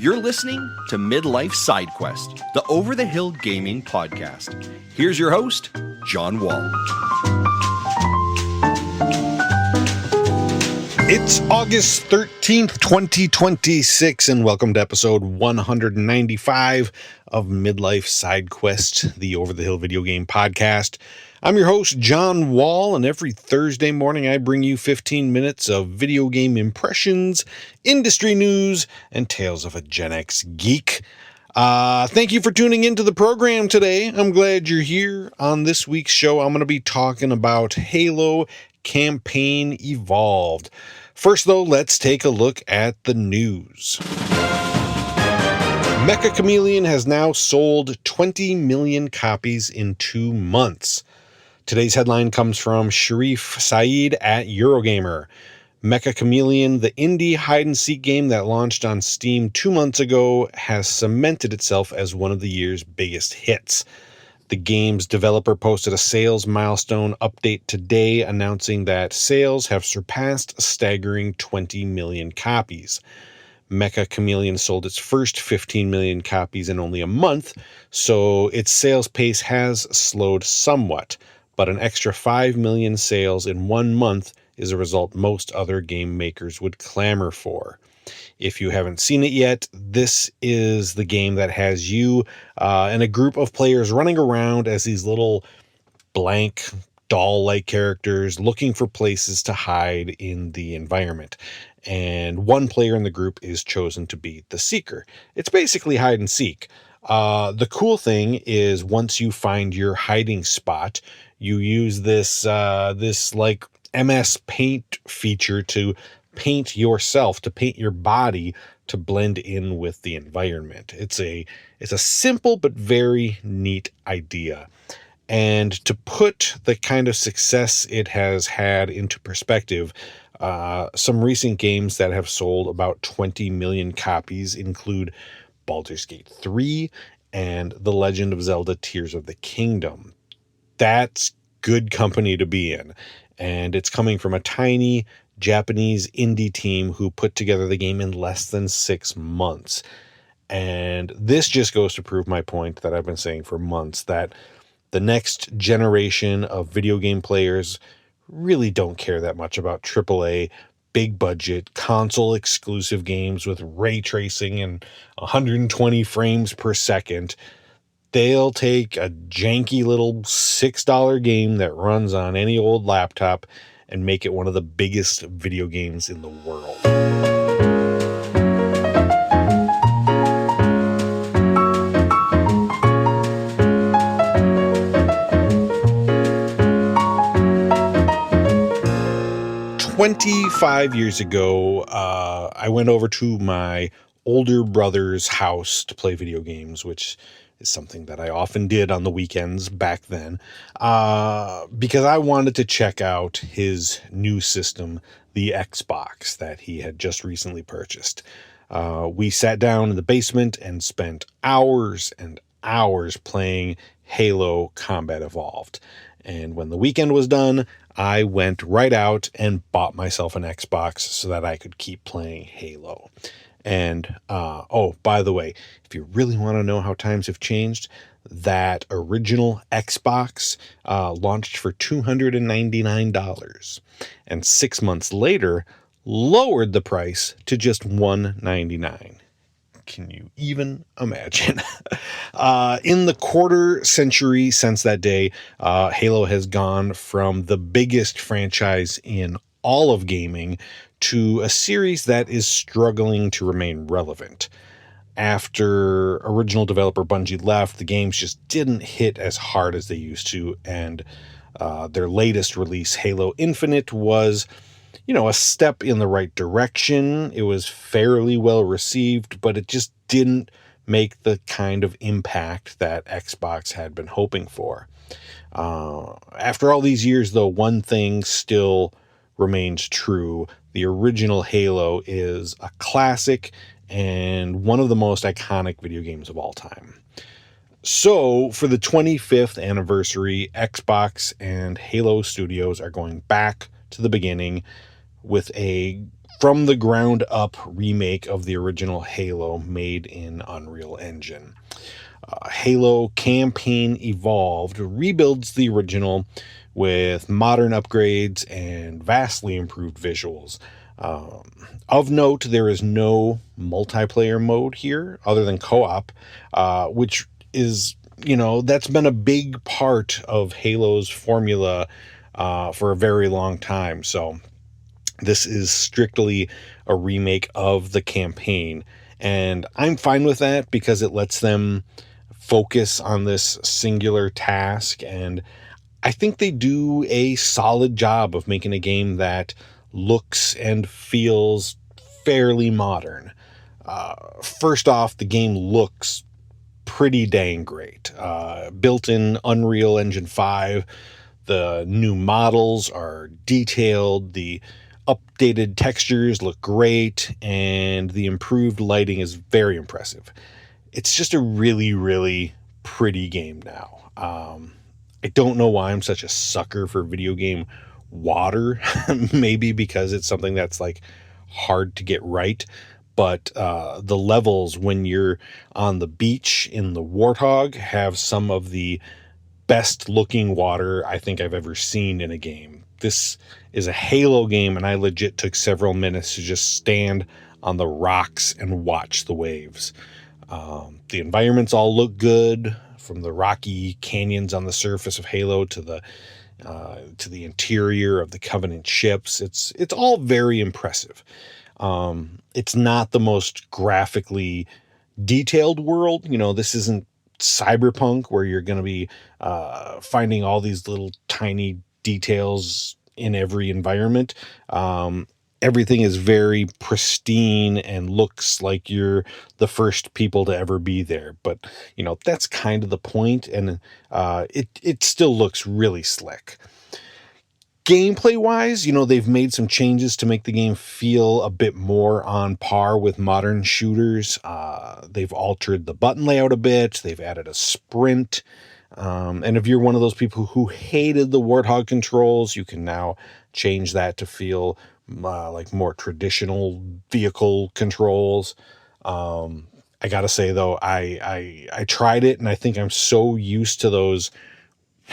You're listening to Midlife Side Quest, the Over the Hill Gaming Podcast. Here's your host, John Wall. It's August 13th, 2026, and welcome to episode 195 of Midlife Side Quest, the Over the Hill video game podcast. I'm your host, John Wall, and every Thursday morning I bring you 15 minutes of video game impressions, industry news, and tales of a Gen X geek. Thank you for tuning into the program today. I'm glad you're here. On this week's show, I'm going to be talking about Halo Campaign Evolved. First, though, let's take a look at the news. Meccha Chameleon has now sold 20 million copies in 2 months. Today's headline comes from Sharif Saeed at Eurogamer. Meccha Chameleon, the indie hide-and-seek game that launched on Steam 2 months ago, has cemented itself as one of the year's biggest hits. The game's developer posted a sales milestone update today announcing that sales have surpassed a staggering 20 million copies. Meccha Chameleon sold its first 15 million copies in only a month, so its sales pace has slowed somewhat, but an extra 5 million sales in 1 month is a result most other game makers would clamor for. If you haven't seen it yet, this is the game that has you and a group of players running around as these little blank doll-like characters looking for places to hide in the environment. And one player in the group is chosen to be the Seeker. It's basically hide and seek. The cool thing is once you find your hiding spot, you use this like MS Paint feature to paint yourself, to paint your body to blend in with the environment. It's a simple but very neat idea. And to put the kind of success it has had into perspective, some recent games that have sold about 20 million copies include Baldur's Gate 3 and The Legend of Zelda Tears of the Kingdom. That's good company to be in. And it's coming from a tiny Japanese indie team who put together the game in less than 6 months. And this just goes to prove my point that I've been saying for months, that the next generation of video game players really don't care that much about AAA, big budget, console exclusive games with ray tracing and 120 frames per second. They'll take a janky little $6 game that runs on any old laptop and make it one of the biggest video games in the world. "25 years ago, I went over to my older brother's house to play video games, which is something that I often did on the weekends back then, because I wanted to check out his new system, the Xbox, that he had just recently purchased. We sat down in the basement and spent hours and hours playing Halo Combat Evolved. And when the weekend was done, I went right out and bought myself an Xbox so that I could keep playing Halo. And, by the way, if you really want to know how times have changed, that original Xbox launched for $299. And 6 months later, lowered the price to just $199. Can you even imagine? In the quarter century since that day, Halo has gone from the biggest franchise in all of gaming to a series that is struggling to remain relevant. After original developer Bungie left, the games just didn't hit as hard as they used to, and their latest release, Halo Infinite, was, a step in the right direction. It was fairly well received, but it just didn't make the kind of impact that Xbox had been hoping for. After all these years, though, one thing still remains true. The original Halo is a classic and one of the most iconic video games of all time. So, for the 25th anniversary, Xbox and Halo Studios are going back to the beginning with a from the ground up remake of the original Halo made in Unreal Engine. Halo Campaign Evolved rebuilds the original with modern upgrades and vastly improved visuals. Of note, there is no multiplayer mode here other than co-op, which is, that's been a big part of Halo's formula for a very long time. So this is strictly a remake of the campaign. And I'm fine with that because it lets them focus on this singular task. And I think they do a solid job of making a game that looks and feels fairly modern. First off, the game looks pretty dang great. Built in Unreal Engine 5, the new models are detailed, the updated textures look great, and the improved lighting is very impressive. It's just a really, really pretty game now. I don't know why I'm such a sucker for video game water. Maybe because it's something that's like hard to get right. But the levels when you're on the beach in the Warthog have some of the best looking water I think I've ever seen in a game. This is a Halo game, and I legit took several minutes to just stand on the rocks and watch the waves. The environments all look good, from the rocky canyons on the surface of Halo to the interior of the Covenant ships. It's all very impressive. It's not the most graphically detailed world. This isn't Cyberpunk where you're going to be finding all these little tiny details in every environment. Everything is very pristine and looks like you're the first people to ever be there. But, that's kind of the point, and it still looks really slick. Gameplay wise, they've made some changes to make the game feel a bit more on par with modern shooters. They've altered the button layout a bit. They've added a sprint. And if you're one of those people who hated the Warthog controls, you can now change that to feel like more traditional vehicle controls. I gotta say though, I tried it, and I think I'm so used to those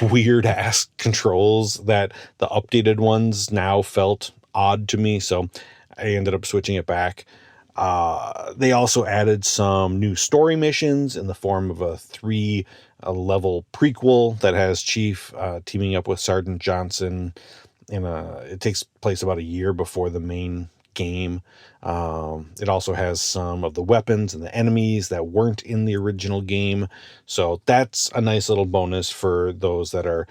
weird ass controls that the updated ones now felt odd to me, so I ended up switching it back. They also added some new story missions in the form of a 3 level prequel that has Chief teaming up with Sergeant Johnson. It takes place about a year before the main game. It also has some of the weapons and the enemies that weren't in the original game. So that's a nice little bonus for those that are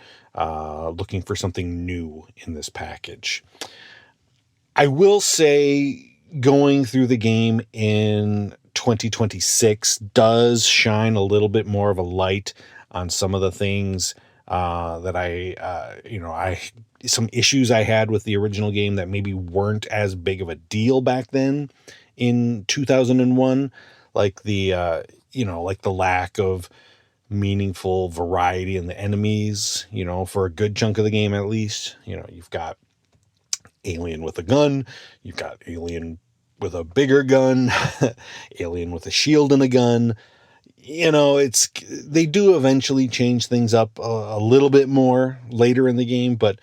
looking for something new in this package. I will say going through the game in 2026 does shine a little bit more of a light on some of the things that some issues I had with the original game that maybe weren't as big of a deal back then in 2001, like like the lack of meaningful variety in the enemies, for a good chunk of the game at least. You've got alien with a gun, you've got alien with a bigger gun, alien with a shield and a gun. They do eventually change things up a little bit more later in the game, but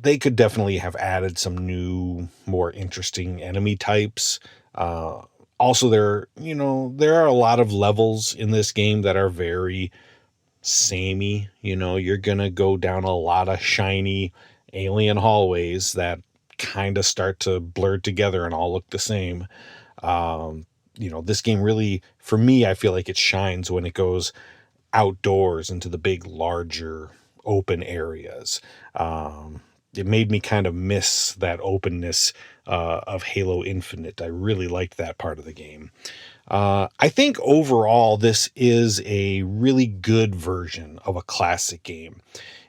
they could definitely have added some new, more interesting enemy types. Also, there are a lot of levels in this game that are very samey. You're gonna go down a lot of shiny alien hallways that kind of start to blur together and all look the same. This game really, for me, I feel like it shines when it goes outdoors into the big, larger, open areas. It made me kind of miss that openness of Halo Infinite. I really liked that part of the game. I think overall, this is a really good version of a classic game.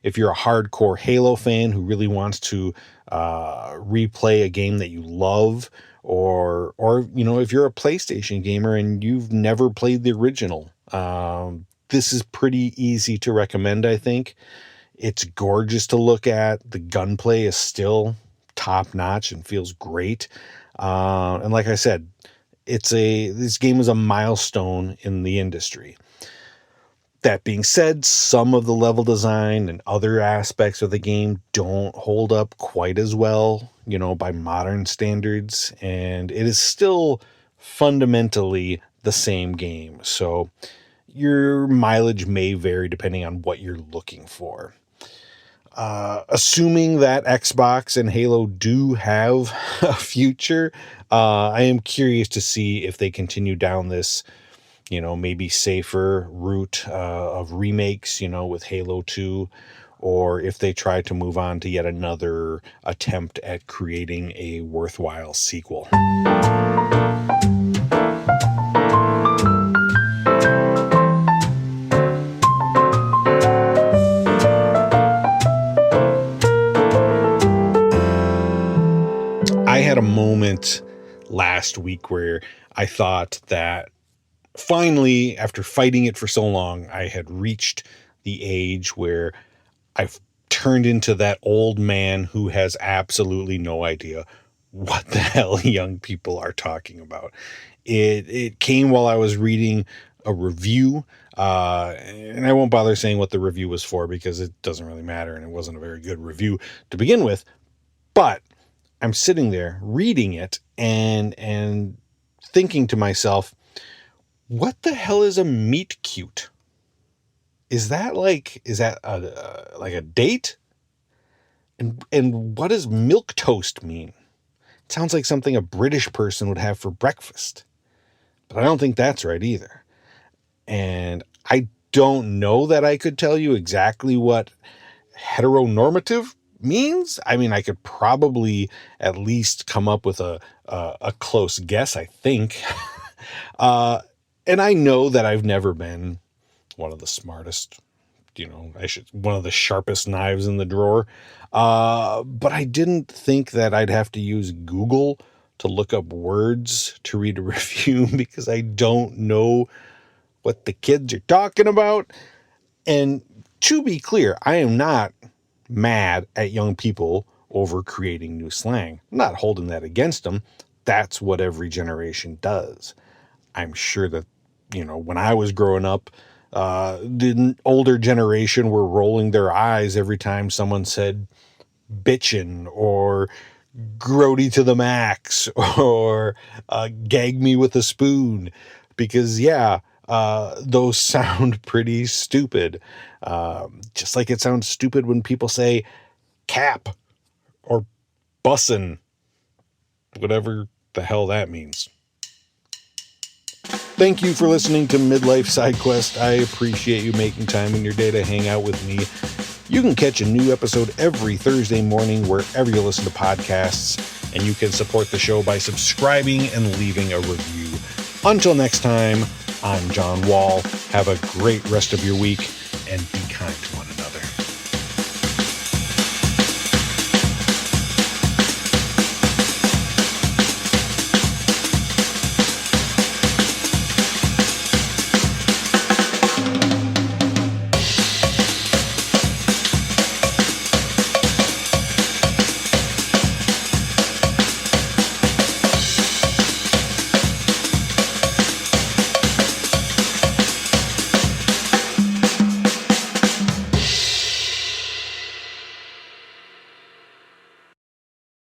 If you're a hardcore Halo fan who really wants to replay a game that you love, or if you're a PlayStation gamer and you've never played the original, this is pretty easy to recommend, I think. It's gorgeous to look at. The gunplay is still top notch and feels great. And like I said, this game is a milestone in the industry. That being said, some of the level design and other aspects of the game don't hold up quite as well, by modern standards, and it is still fundamentally the same game. So your mileage may vary depending on what you're looking for. Assuming that Xbox and Halo do have a future, I am curious to see if they continue down this, maybe safer route of remakes, with Halo 2, or if they try to move on to yet another attempt at creating a worthwhile sequel. I had a moment last week where I thought that finally, after fighting it for so long, I had reached the age where I've turned into that old man who has absolutely no idea what the hell young people are talking about. It came while I was reading a review, and I won't bother saying what the review was for because it doesn't really matter, and it wasn't a very good review to begin with. But I'm sitting there reading it and thinking to myself, what the hell is a meet cute? Is that like a date? And what does milk toast mean? It sounds like something a British person would have for breakfast. But I don't think that's right either. And I don't know that I could tell you exactly what heteronormative means. I mean, I could probably at least come up with a close guess, I think. And I know that I've never been one of the smartest, one of the sharpest knives in the drawer. But I didn't think that I'd have to use Google to look up words to read a review because I don't know what the kids are talking about. And to be clear, I am not mad at young people over creating new slang. I'm not holding that against them. That's what every generation does. I'm sure that, when I was growing up, the older generation were rolling their eyes every time someone said bitchin' or grody to the max or gag me with a spoon because, those sound pretty stupid. Just like it sounds stupid when people say cap or bussin', whatever the hell that means. Thank you for listening to Midlife Side Quest. I appreciate you making time in your day to hang out with me. You can catch a new episode every Thursday morning wherever you listen to podcasts, and you can support the show by subscribing and leaving a review. Until next time, I'm John Wall. Have a great rest of your week and be kind to